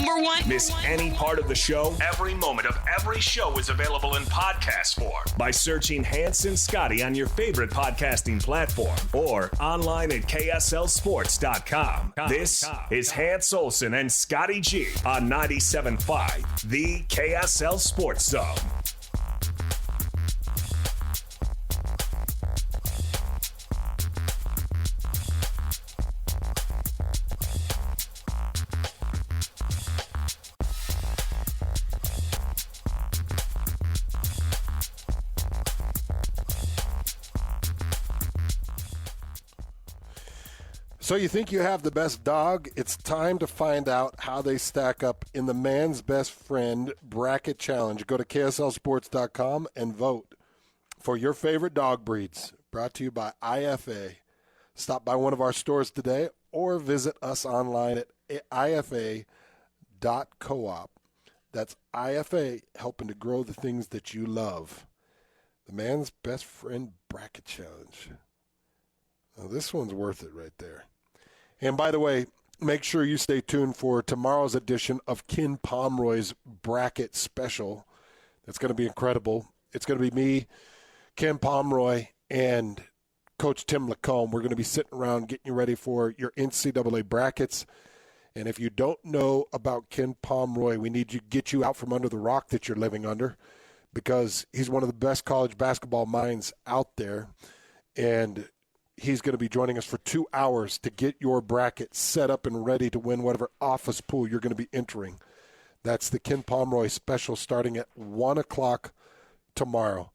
Number one. Miss any part of the show? Every moment of every show is available in podcast form by searching Hans and Scotty on your favorite podcasting platform or online at KSLSports.com. This is Hans Olsen and Scotty G on 97.5, the KSL Sports Zone. So you think you have the best dog? It's time to find out how they stack up in the Man's Best Friend Bracket Challenge. Go to KSLSports.com and vote for your favorite dog breeds. Brought to you by IFA. Stop by one of our stores today or visit us online at ifa.coop. That's IFA, helping to grow the things that you love. The Man's Best Friend Bracket Challenge. Now, this one's worth it right there. And by the way, make sure you stay tuned for tomorrow's edition of Ken Pomeroy's Bracket Special. That's going to be incredible. It's going to be me, Ken Pomeroy, and Coach Tim Lacombe. We're going to be sitting around getting you ready for your NCAA brackets. And if you don't know about Ken Pomeroy, we need to get you out from under the rock that you're living under, because he's one of the best college basketball minds out there. And he's going to be joining us for 2 hours to get your bracket set up and ready to win whatever office pool you're going to be entering. That's the Ken Pomeroy special starting at 1 o'clock tomorrow.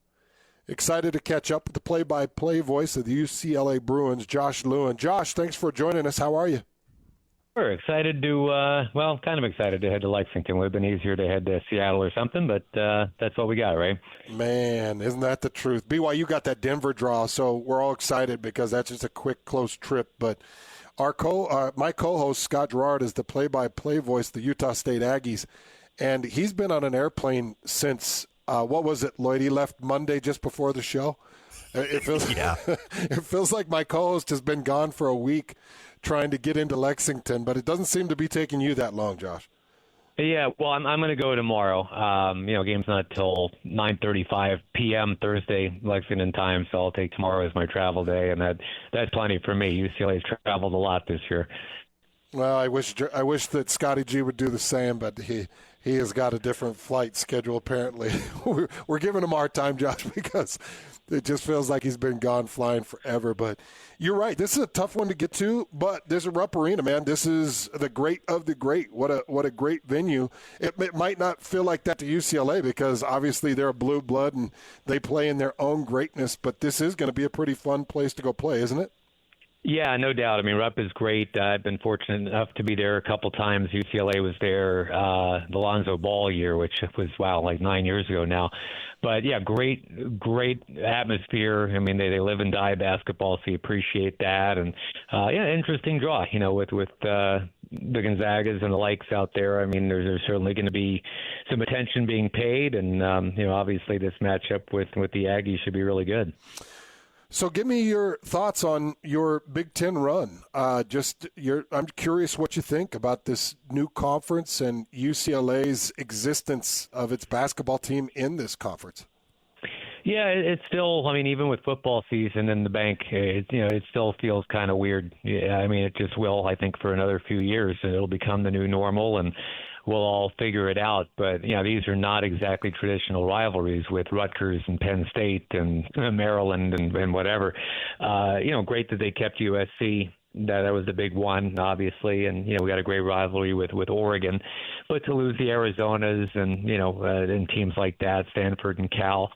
Excited to catch up with the play-by-play voice of the UCLA Bruins, Josh Lewin. Josh, thanks for joining us. How are you? We're excited to, kind of excited to head to Lexington. It would have been easier to head to Seattle or something, but that's what we got, right? Man, isn't that the truth? BYU got that Denver draw, so we're all excited because that's just a quick, close trip. But my co-host, Scott Gerard, is the play-by-play voice of the Utah State Aggies, and he's been on an airplane since, what was it, Lloyd? He left Monday just before the show. It feels, it feels like my co-host has been gone for a week trying to get into Lexington, but it doesn't seem to be taking you that long, Josh. Yeah, well, I'm going to go tomorrow. Game's not till 9:35 p.m. Thursday Lexington time, so I'll take tomorrow as my travel day, and that's plenty for me. UCLA's traveled a lot this year. Well, I wish that Scotty G would do the same, but he has got a different flight schedule apparently. We're giving him our time, Josh, because it just feels like he's been gone flying forever. But you're right. This is a tough one to get to, but there's a Rupp Arena, man. This is the great of the great. What a great venue. It might not feel like that to UCLA because obviously they're a blue blood and they play in their own greatness, but this is going to be a pretty fun place to go play, isn't it? Yeah, no doubt. I mean, Rupp is great. I've been fortunate enough to be there a couple times. UCLA was there the Lonzo Ball year, which was, like 9 years ago now. But, yeah, great atmosphere. I mean, they live and die basketball, so you appreciate that. And, interesting draw, with the Gonzagas and the likes out there. I mean, there's certainly going to be some attention being paid. And, obviously this matchup with the Aggies should be really good. So give me your thoughts on your Big Ten run. I'm curious what you think about this new conference and UCLA's existence of its basketball team in this conference. Yeah, it's still, even with football season in the bank, it still feels kind of weird. Yeah, it just will, I think, for another few years, and it'll become the new normal, and we'll all figure it out. But, these are not exactly traditional rivalries with Rutgers and Penn State and Maryland and whatever. Great that they kept USC. That was the big one, obviously, and we got a great rivalry with Oregon. But to lose the Arizonas and teams like that, Stanford and Cal,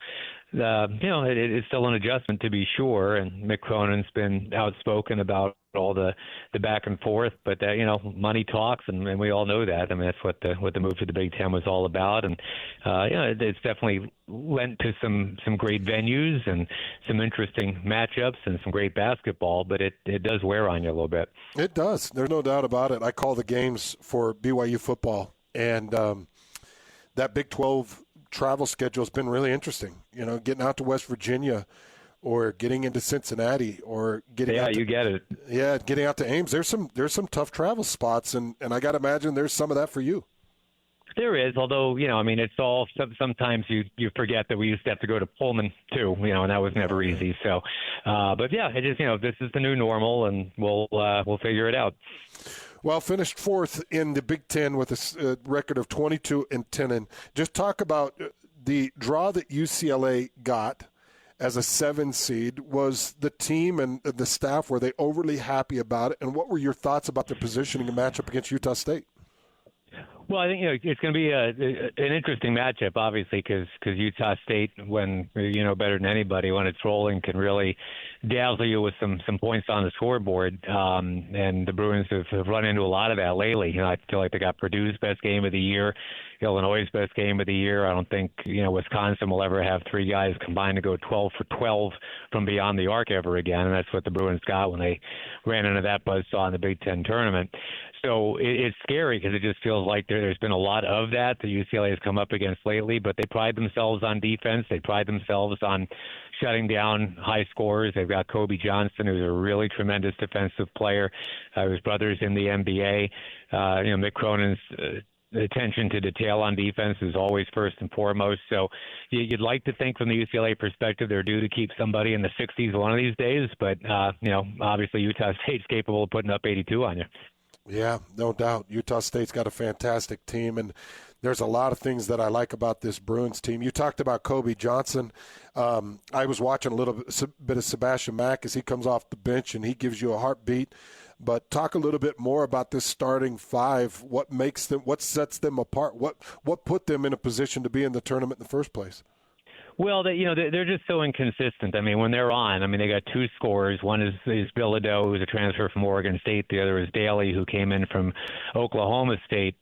it's still an adjustment to be sure. And Mick Cronin's been outspoken about all the back and forth, but money talks, and we all know that. That's what the move to the Big Ten was all about, and it's definitely lent to some great venues and some interesting matchups and some great basketball. But it does wear on you a little bit. It does. There's no doubt about it. I call the games for BYU football, and that Big 12 travel schedule has been really interesting. Getting out to West Virginia, or getting into Cincinnati, or getting out to, you get it. Yeah, getting out to Ames. There's some tough travel spots, and I got to imagine there's some of that for you. There is, although, it's all, sometimes you forget that we used to have to go to Pullman too, and that was never easy. So, but yeah, it is, this is the new normal, and we'll figure it out. Well, finished fourth in the Big Ten with a record of 22-10. And just talk about the draw that UCLA got as a 7 seed. Was the team and the staff, were they overly happy about it? And what were your thoughts about the positioning and matchup against Utah State? Well, I think it's going to be an interesting matchup, obviously, because Utah State, when better than anybody, when it's rolling, can really dazzle you with some points on the scoreboard. And the Bruins have run into a lot of that lately. I feel like they got Purdue's best game of the year, Illinois' best game of the year. I don't think Wisconsin will ever have 3 guys combined to go 12 for 12 from beyond the arc ever again, and that's what the Bruins got when they ran into that buzzsaw in the Big Ten tournament. So it's scary because it just feels like there's been a lot of that UCLA has come up against lately, but they pride themselves on defense. They pride themselves on shutting down high scorers. They've got Kobe Johnson, who's a really tremendous defensive player. His brother's in the NBA. Mick Cronin's attention to detail on defense is always first and foremost. So you'd like to think from the UCLA perspective they're due to keep somebody in the 60s one of these days, but, obviously Utah State's capable of putting up 82 on you. Yeah, no doubt. Utah State's got a fantastic team, and there's a lot of things that I like about this Bruins team. You talked about Kobe Johnson. I was watching a little bit of Sebastian Mack as he comes off the bench, and he gives you a heartbeat. But talk a little bit more about this starting 5. What makes them? What sets them apart? What put them in a position to be in the tournament in the first place? Well, they're just so inconsistent. I mean, when they're on, they got 2 scorers. One is Bilodeau, who's a transfer from Oregon State. The other is Daly, who came in from Oklahoma State.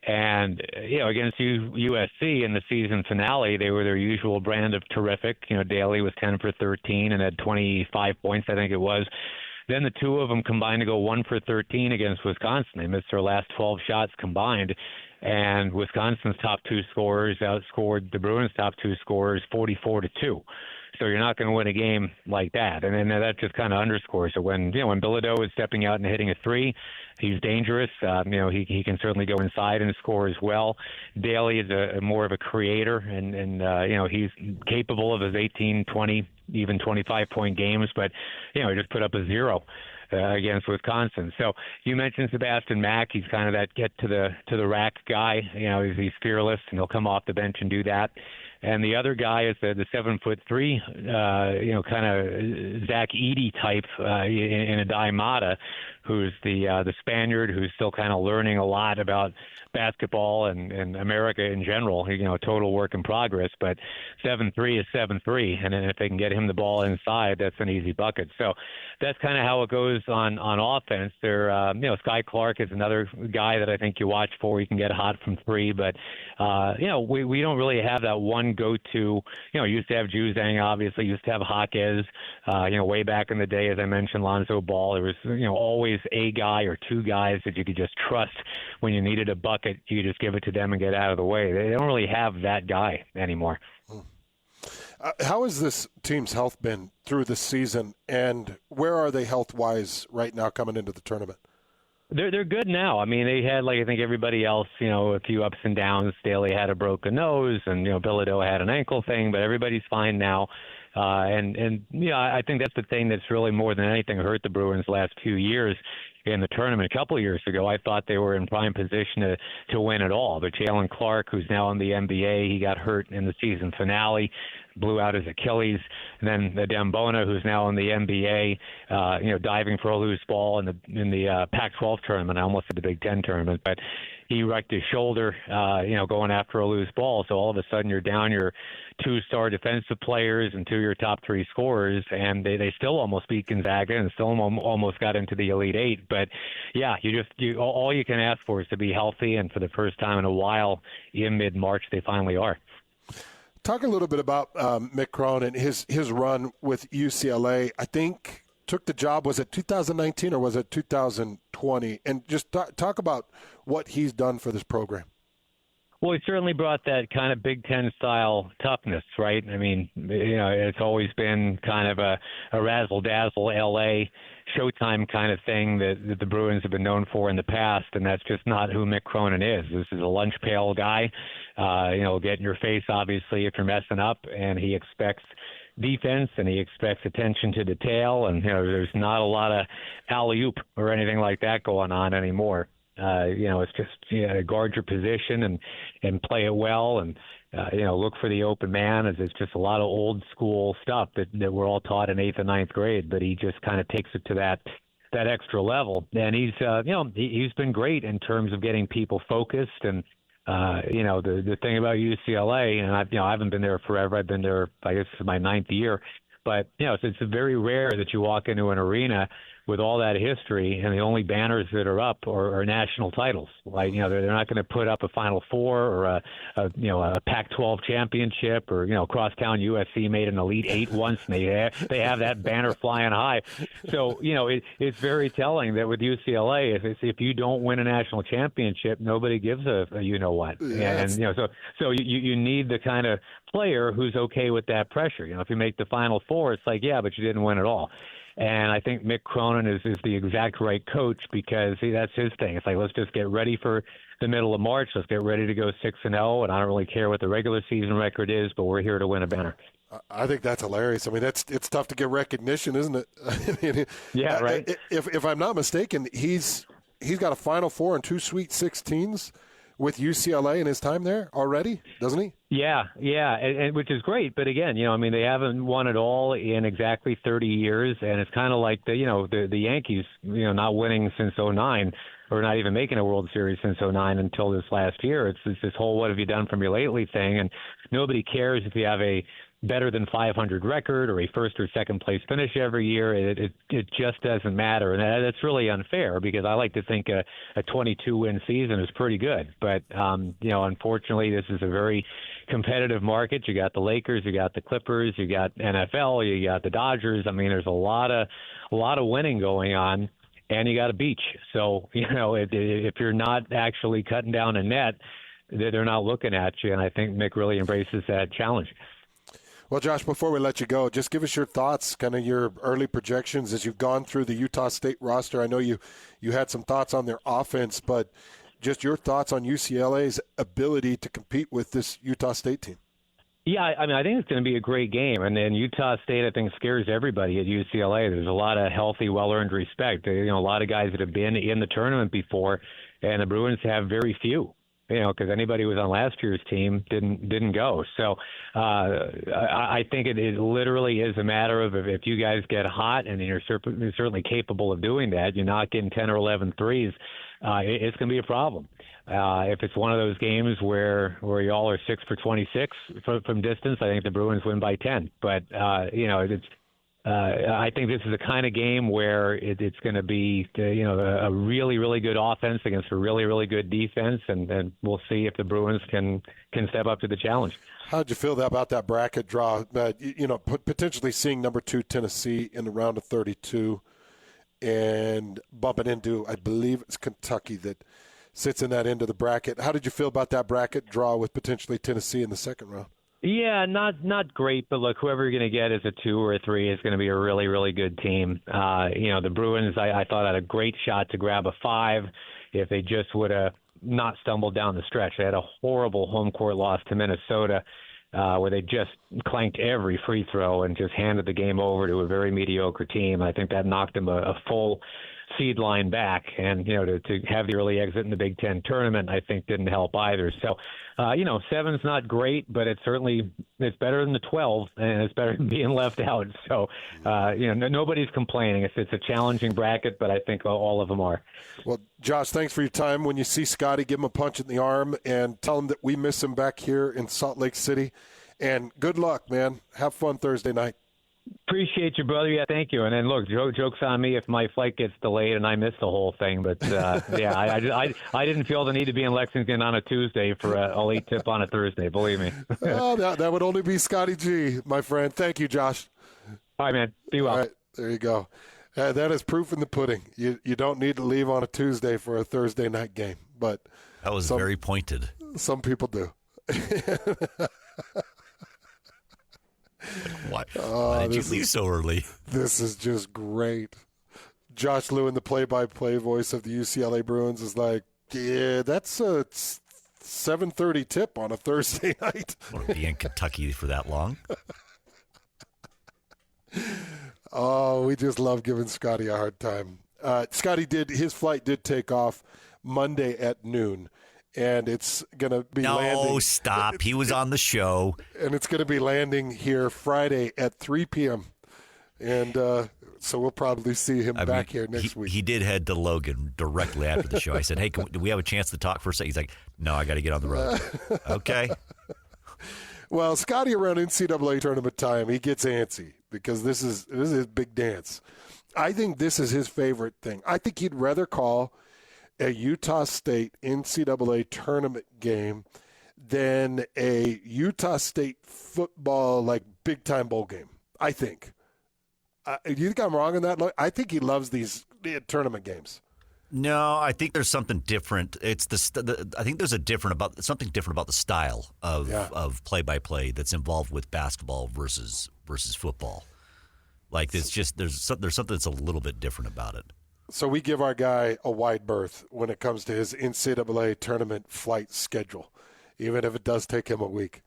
And, against USC in the season finale, they were their usual brand of terrific. Daly was 10 for 13 and had 25 points, I think it was. Then the 2 of them combined to go 1 for 13 against Wisconsin. They missed their last 12 shots combined. And Wisconsin's top 2 scorers outscored the Bruins' top 2 scorers 44-2. So you're not going to win a game like that. And then that just kind of underscores it. When Bilodeau is stepping out and hitting a 3, he's dangerous. He can certainly go inside and score as well. Daly is a more of a creator, and he's capable of his 18, 20, even 25-point games. But he just put up a 0. Against Wisconsin. So you mentioned Sebastian Mack. He's kind of that get to the rack guy. He's fearless, and he'll come off the bench and do that. And the other guy is the 7'3", kind of Zach Edey type in a Di Mata, who's the Spaniard who's still kind of learning a lot about basketball and America in general. Total work in progress, but 7'3" is 7'3", and then if they can get him the ball inside, that's an easy bucket. So that's kind of how it goes on offense. There, Sky Clark is another guy that I think you watch for. He can get hot from 3, but we don't really have that one go-to. Used to have Juzang, obviously. Used to have Jaquez. Way back in the day, as I mentioned, Lonzo Ball. There was always a guy or 2 guys that you could just trust when you needed a bucket. You could just give it to them and get out of the way. They don't really have that guy anymore. How has this team's health been through the season, and where are they health-wise right now coming into the tournament? They're good now. They had, like I think everybody else, a few ups and downs. Daly had a broken nose, and Bilodeau had an ankle thing, but everybody's fine now. I think that's the thing that's really more than anything hurt the Bruins last few years in the tournament. A couple of years ago, I thought they were in prime position to win it all. But Jalen Clark, who's now in the NBA, he got hurt in the season finale, blew out his Achilles. And then the Dembona, who's now in the NBA, diving for a loose ball in the Pac-12 tournament. I almost said the Big Ten tournament, but he wrecked his shoulder, going after a loose ball. So all of a sudden you're down your 2-star defensive players and 2 of your top 3 scorers, and they still almost beat Gonzaga and still almost got into the Elite 8. But yeah, all you can ask for is to be healthy, and for the first time in a while in mid-March they finally are. Talk a little bit about Mick Cronin, his run with UCLA. I think took the job, was it 2019 or was it 2020? And just talk about what he's done for this program. Well, he certainly brought that kind of Big Ten style toughness, right? I mean, it's always been kind of a razzle dazzle L.A. Showtime kind of thing that the Bruins have been known for in the past, and that's just not who Mick Cronin is. This is a lunch pail guy. Get in your face, obviously, if you're messing up, and he expects defense and he expects attention to detail, and there's not a lot of alley-oop or anything like that going on anymore. It's just guard your position and play it well, and look for the open man. It's just a lot of old school stuff that we're all taught in 8th and 9th grade, but he just kind of takes it to that extra level. And he's been great in terms of getting people focused. And the thing about UCLA, and I haven't been there forever. I've been there, I guess, this is my 9th year. But it's very rare that you walk into an arena with all that history, and the only banners that are up are national titles. Like, they're not going to put up a Final Four or a Pac-12 championship, or crosstown USC made an Elite Eight once, and they have that banner flying high. So it's very telling that with UCLA, if you don't win a national championship, nobody gives a what. Yes. And so you need the kind of player who's okay with that pressure. If you make the Final Four, it's like, yeah, but you didn't win at all. And I think Mick Cronin is the exact right coach, because that's his thing. It's like, let's just get ready for the middle of March. Let's get ready to go 6-0, and I don't really care what the regular season record is, but we're here to win a banner. I think that's hilarious. I mean, it's tough to get recognition, isn't it? I mean, yeah, right. If I'm not mistaken, he's got a Final Four and 2 Sweet 16s with UCLA in his time there already, doesn't he? Yeah, and which is great. But again, they haven't won it all in exactly 30 years, and it's kind of like the Yankees, not winning since '09, or not even making a World Series since '09 until this last year. It's this whole "what have you done for me lately" thing, and nobody cares if you have a better than 500 record or a first or second place finish every year. It just doesn't matter, and that's really unfair, because I like to think a 22-win season is pretty good. But unfortunately, this is a very competitive market. You got the Lakers, you got the Clippers, you got NFL, you got the Dodgers. I mean, there's a lot of winning going on, and you got a beach. So if you're not actually cutting down a net, they're not looking at you. And I think Mick really embraces that challenge. Well, Josh, before we let you go, just give us your thoughts, kind of your early projections as you've gone through the Utah State roster. I know you had some thoughts on their offense, but just your thoughts on UCLA's ability to compete with this Utah State team. Yeah, I mean, I think it's going to be a great game. And then Utah State, I think, scares everybody at UCLA. There's a lot of healthy, well-earned respect. A lot of guys that have been in the tournament before, and the Bruins have very few. Because anybody who was on last year's team didn't go. So I think it literally is a matter of if you guys get hot, and you're certainly capable of doing that, you're not getting 10 or 11 threes, it's going to be a problem. If it's one of those games where y'all are 6 for 26 from distance, I think the Bruins win by 10. But, I think this is the kind of game where it's going to be, a really, really good offense against a really, really good defense, and we'll see if the Bruins can step up to the challenge. How did you feel about that bracket draw? Potentially seeing number 2 Tennessee in the round of 32 and bumping into, I believe it's Kentucky that sits in that end of the bracket. How did you feel about that bracket draw with potentially Tennessee in the second round? Yeah, not great, but look, whoever you're going to get as a 2 or a 3 is going to be a really, really good team. The Bruins, I thought, had a great shot to grab a 5 if they just would have not stumbled down the stretch. They had a horrible home court loss to Minnesota where they just clanked every free throw and just handed the game over to a very mediocre team. I think that knocked them a full seed line back, and to have the early exit in the Big Ten tournament, I think didn't help either. So 7's not great, but it's better than the 12, and it's better than being left out. So nobody's complaining. It's a challenging bracket, but I think all of them are. Well, Josh, thanks for your time. When you see Scotty, give him a punch in the arm and tell him that we miss him back here in Salt Lake City. And good luck, man. Have fun Thursday night. Appreciate you, brother. Yeah, thank you. And then look, joke's on me if my flight gets delayed and I miss the whole thing. But I didn't feel the need to be in Lexington on a Tuesday for a late tip on a Thursday. Believe me. That would only be Scotty G, my friend. Thank you, Josh. All right, man. Be well. All right, there you go. That is proof in the pudding. You don't need to leave on a Tuesday for a Thursday night game. But that was very pointed. Some people do. Why did you leave so early? This is just great. Josh Lewin, the play-by-play voice of the UCLA Bruins, is like, yeah, that's a 7:30 tip on a Thursday night. Want to be in Kentucky for that long? Oh, we just love giving Scotty a hard time. His flight did take off Monday at noon, and it's going to be landing. No, stop. He was on the show. And it's going to be landing here Friday at 3 p.m. And so we'll probably see him back here next week. He did head to Logan directly after the show. I said, hey, do we have a chance to talk for a second? He's like, no, I got to get on the road. Okay. Well, Scotty, around NCAA tournament time, he gets antsy because this is his big dance. I think this is his favorite thing. I think he'd rather call a Utah State NCAA tournament game than a Utah State football, like, big-time bowl game, I think. Do you think I'm wrong on that? I think he loves these tournament games. No, I think there's something different. I think there's something different about the style of play-by-play that's involved with basketball versus football. Like there's something that's a little bit different about it. So we give our guy a wide berth when it comes to his NCAA tournament flight schedule, even if it does take him a week.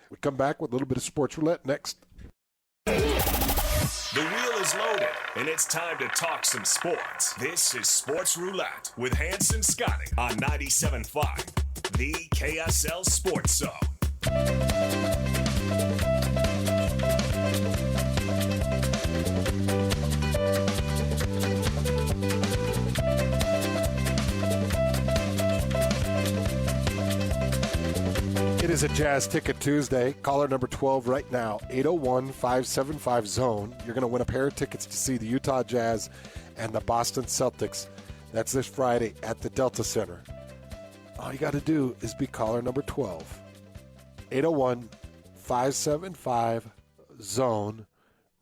We come back with a little bit of Sports Roulette next. The wheel is loaded, and it's time to talk some sports. This is Sports Roulette with Hans and Scotty on 97.5, the KSL Sports Zone. It is a Jazz Ticket Tuesday. Caller number 12 right now, 801-575-ZONE. You're going to win a pair of tickets to see the Utah Jazz and the Boston Celtics. That's this Friday at the Delta Center. All you got to do is be caller number 12. 801-575-ZONE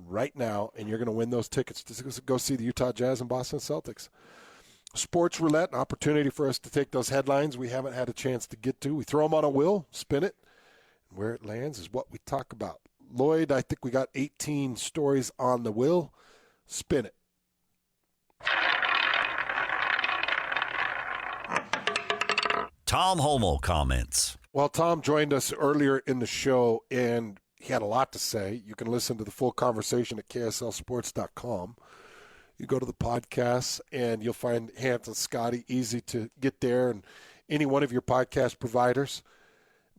right now, and you're going to win those tickets to go see the Utah Jazz and Boston Celtics. Sports Roulette, an opportunity for us to take those headlines we haven't had a chance to get to. We throw them on a wheel, spin it, and where it lands is what we talk about. Lloyd, I think we got 18 stories on the wheel. Spin it. Tom Holmoe comments. Well, Tom joined us earlier in the show, and he had a lot to say. You can listen to the full conversation at KSLSports.com. You go to the podcast, and you'll find Hans and Scotty easy to get there and any one of your podcast providers.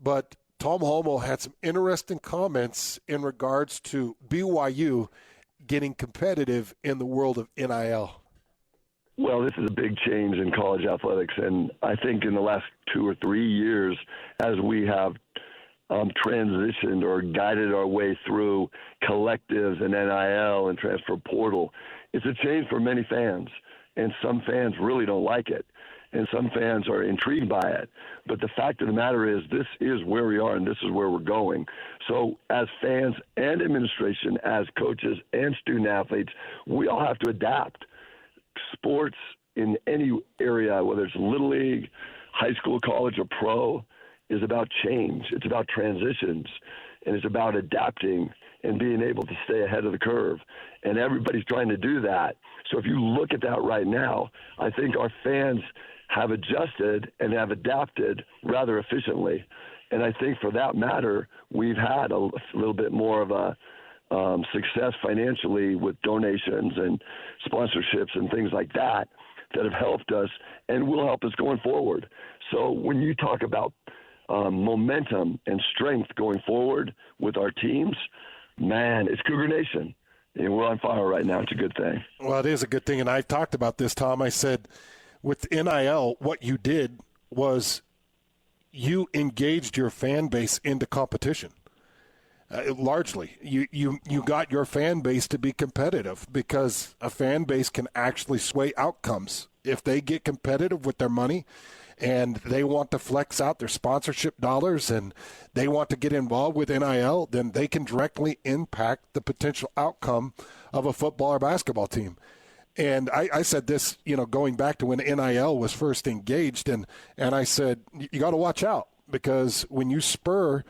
But Tom Holmoe had some interesting comments in regards to BYU getting competitive in the world of NIL. Well, this is a big change in college athletics, and I think in the last 2 or 3 years, as we have transitioned or guided our way through collectives and NIL and transfer portal, it's a change for many fans, and some fans really don't like it, and some fans are intrigued by it. But the fact of the matter is this is where we are, and this is where we're going. So as fans and administration, as coaches and student athletes, we all have to adapt. Sports in any area, whether it's Little League, high school, college, or pro, is about change. It's about transitions, and it's about adapting and being able to stay ahead of the curve. And everybody's trying to do that. So if you look at that right now, I think our fans have adjusted and have adapted rather efficiently. And I think for that matter, we've had a little bit more of a success financially with donations and sponsorships and things like that that have helped us and will help us going forward. So when you talk about momentum and strength going forward with our teams, man, it's Cougar Nation. And we're on fire right now. It's a good thing. Well, it is a good thing. And I talked about this, Tom. I said with NIL, what you did was you engaged your fan base into competition. Largely, you got your fan base to be competitive because a fan base can actually sway outcomes. If they get competitive with their money and they want to flex out their sponsorship dollars and they want to get involved with NIL, then they can directly impact the potential outcome of a football or basketball team. And I said this, going back to when NIL was first engaged, and I said, you got to watch out because when you spur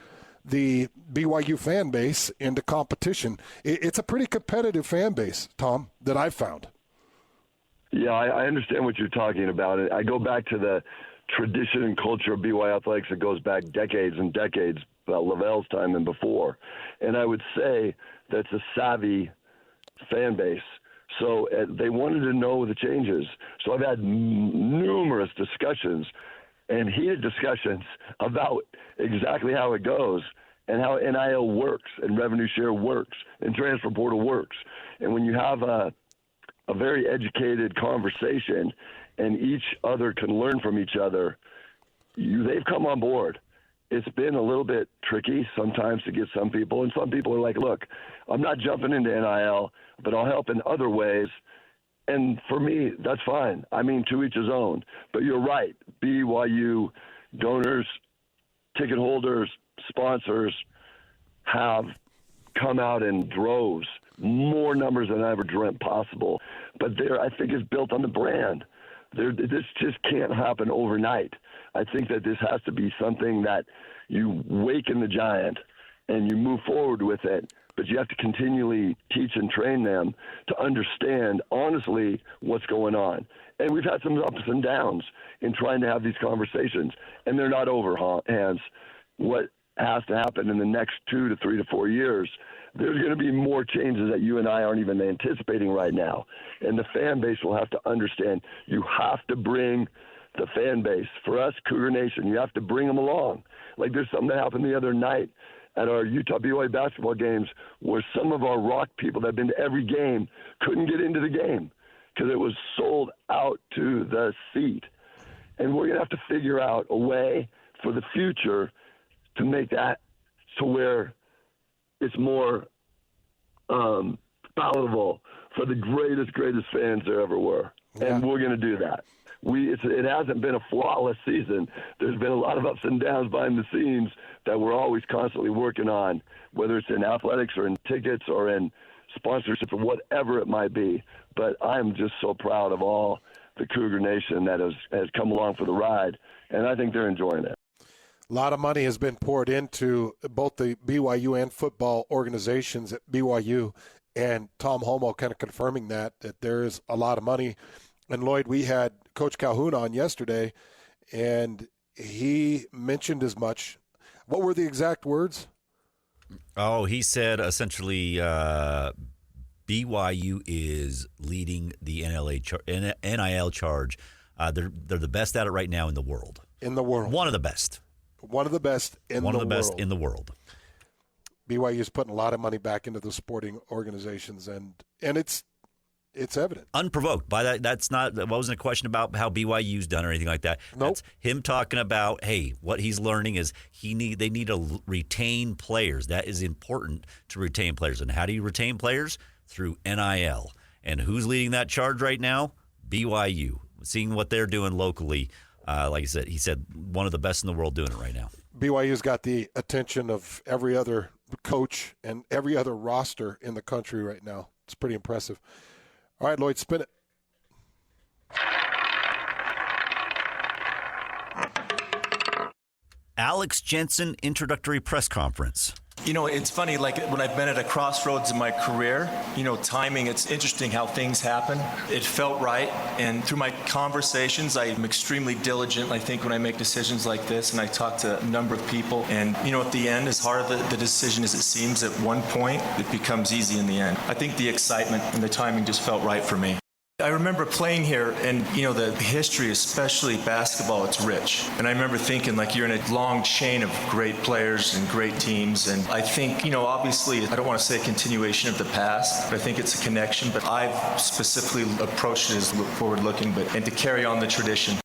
the BYU fan base into competition, it's a pretty competitive fan base, Tom, that I've found. Yeah, I understand what you're talking about. I go back to the tradition and culture of BYU athletics that goes back decades and decades, about Lavelle's time and before. And I would say that's a savvy fan base. So they wanted to know the changes. So I've had numerous discussions and heated discussions about exactly how it goes and how NIL works and revenue share works and transfer portal works. And when you have a very educated conversation and each other can learn from each other, they've come on board. It's been a little bit tricky sometimes to get some people, and some people are like, look, I'm not jumping into NIL, but I'll help in other ways. And for me, that's fine. I mean, to each his own. But you're right. BYU donors, ticket holders, sponsors have come out in droves, more numbers than I ever dreamt possible. But I think it's built on the brand. This just can't happen overnight. I think that this has to be something that you waken the giant and you move forward with it, but you have to continually teach and train them to understand, honestly, what's going on. And we've had some ups and downs in trying to have these conversations, and they're not over, Hans. What has to happen in the next 2 to 3 to 4 years, there's going to be more changes that you and I aren't even anticipating right now. And the fan base will have to understand you have to bring the fan base. For us, Cougar Nation, you have to bring them along. Like there's something that happened the other night at our Utah BYU basketball games where some of our rock people that have been to every game couldn't get into the game because it was sold out to the seat. And we're going to have to figure out a way for the future to make that to where it's more palatable for the greatest fans there ever were. Yeah. And we're going to do that. It hasn't been a flawless season. There's been a lot of ups and downs behind the scenes that we're always constantly working on, whether it's in athletics or in tickets or in sponsorship or whatever it might be. But I'm just so proud of all the Cougar Nation that has come along for the ride, and I think they're enjoying it. A lot of money has been poured into both the BYU and football organizations at BYU, and Tom Holmoe kind of confirming that there is a lot of money. And, Lloyd, we had Coach Calhoun on yesterday, and he mentioned as much. What were the exact words? Oh, he said essentially BYU is leading the NIL charge. They're the best at it right now in the world. In the world. One of the best. One of the best in the world. One of the best in the world. BYU is putting a lot of money back into the sporting organizations, and it's evident. Unprovoked by that. That wasn't a question about how BYU's done or anything like that. Nope. That's him talking about, hey, what he's learning is they need to retain players. That is important to retain players. And how do you retain players? Through NIL. And who's leading that charge right now? BYU. Seeing what they're doing locally. Like I said, he said one of the best in the world doing it right now. BYU's got the attention of every other coach and every other roster in the country right now. It's pretty impressive. All right, Lloyd, spin it. Alex Jensen introductory press conference. You know, it's funny, like when I've been at a crossroads in my career, timing, it's interesting how things happen. It felt right, and through my conversations, I'm extremely diligent, I think, when I make decisions like this, and I talk to a number of people, and, at the end, as hard of the decision as it seems at one point, it becomes easy in the end. I think the excitement and the timing just felt right for me. I remember playing here, and, the history, especially basketball, it's rich. And I remember thinking, you're in a long chain of great players and great teams. And I think, obviously, I don't want to say a continuation of the past, but I think it's a connection. But I've specifically approached it as forward-looking, and to carry on the tradition.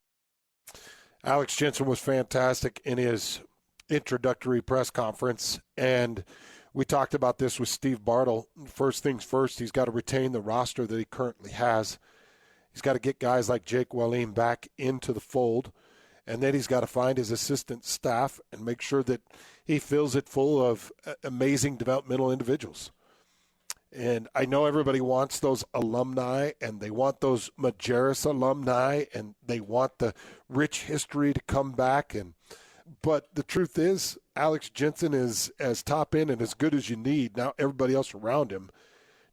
Alex Jensen was fantastic in his introductory press conference, and we talked about this with Steve Bartle. First things first, he's got to retain the roster that he currently has. He's got to get guys like Jake Wallin back into the fold, and then he's got to find his assistant staff and make sure that he fills it full of amazing developmental individuals. And I know everybody wants those alumni, and they want those Majerus alumni, and they want the rich history to come back. But the truth is, Alex Jensen is as top end and as good as you need. Now everybody else around him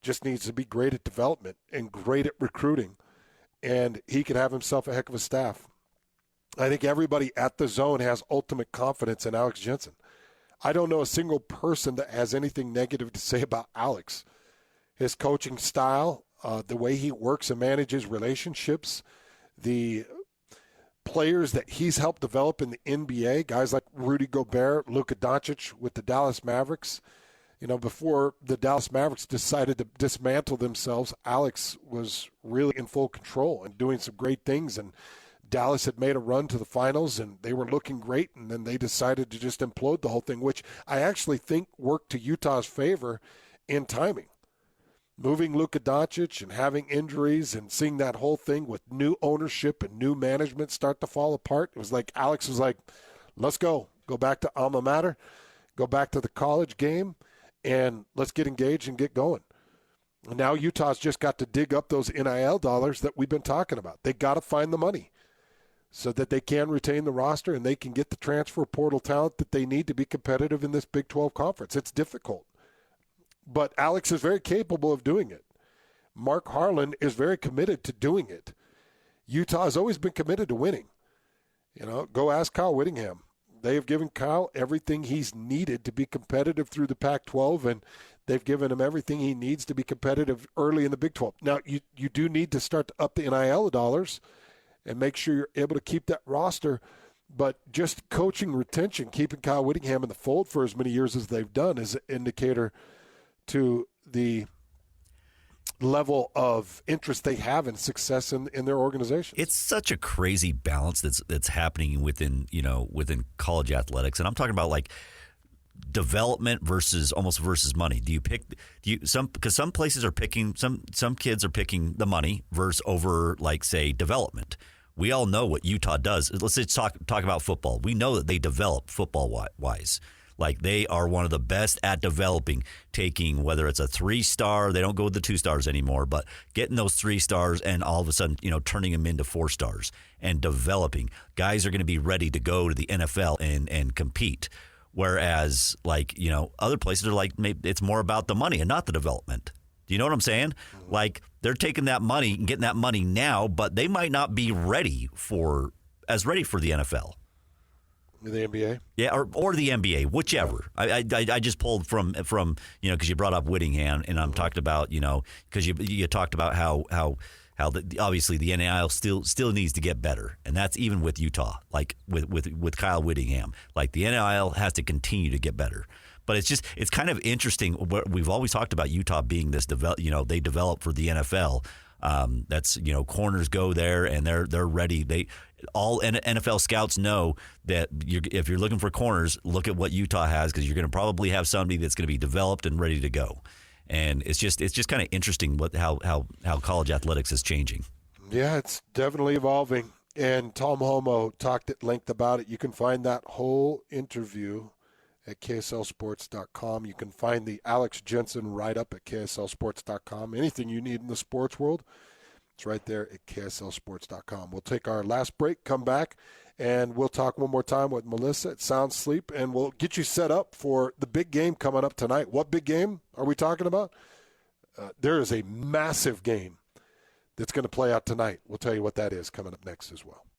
just needs to be great at development and great at recruiting. And he could have himself a heck of a staff. I think everybody at the Zone has ultimate confidence in Alex Jensen. I don't know a single person that has anything negative to say about Alex. His coaching style, the way he works and manages relationships, the players that he's helped develop in the NBA, guys like Rudy Gobert, Luka Doncic with the Dallas Mavericks. You know, before the Dallas Mavericks decided to dismantle themselves, Alex was really in full control and doing some great things. And Dallas had made a run to the finals, and they were looking great, and then they decided to just implode the whole thing, which I actually think worked to Utah's favor in timing. Moving Luka Doncic and having injuries and seeing that whole thing with new ownership and new management start to fall apart, it was like Alex was like, let's go. Go back to alma mater, go back to the college game, and let's get engaged and get going. And now Utah's just got to dig up those NIL dollars that we've been talking about. They got to find the money so that they can retain the roster and they can get the transfer portal talent that they need to be competitive in this Big 12 conference. It's difficult. But Alex is very capable of doing it. Mark Harlan is very committed to doing it. Utah has always been committed to winning. You know, go ask Kyle Whittingham. They have given Kyle everything he's needed to be competitive through the Pac-12, and they've given him everything he needs to be competitive early in the Big 12. Now, you do need to start to up the NIL dollars and make sure you're able to keep that roster. But just coaching retention, keeping Kyle Whittingham in the fold for as many years as they've done is an indicator to the level of interest they have and success in their organization. It's such a crazy balance that's happening within college athletics, and I'm talking about like development versus money. Because some places are picking some kids are picking the money versus over, like, say, development. We all know what Utah does. Let's just talk about football. We know that they develop football wise. Like, they are one of the best at developing, taking whether it's a 3-star, they don't go with the 2 stars anymore, but getting those 3 stars and all of a sudden, turning them into 4 stars and developing. Guys are going to be ready to go to the NFL and compete. Whereas, other places are like, maybe it's more about the money and not the development. Do you know what I'm saying? Like, they're taking that money and getting that money now, but they might not be ready for the NFL. The NBA? Yeah, or the NBA, whichever. I just pulled from because you brought up Whittingham, and I'm talked about, because you talked about how obviously the NIL still needs to get better, and that's even with Utah, like with Kyle Whittingham. Like, the NIL has to continue to get better. But it's kind of interesting. We've always talked about Utah being this they develop for the NFL. That's corners go there and they're ready. All NFL scouts know that if you're looking for corners, look at what Utah has, because you're going to probably have somebody that's going to be developed and ready to go. And it's just kind of interesting how college athletics is changing. Yeah, it's definitely evolving. And Tom Holmoe talked at length about it. You can find that whole interview at KSLSports.com. You can find the Alex Jensen write-up at KSLSports.com. Anything you need in the sports world, it's right there at KSLSports.com. We'll take our last break, come back, and we'll talk one more time with Melissa at Sound Sleep, and we'll get you set up for the big game coming up tonight. What big game are we talking about? There is a massive game that's going to play out tonight. We'll tell you what that is coming up next as well.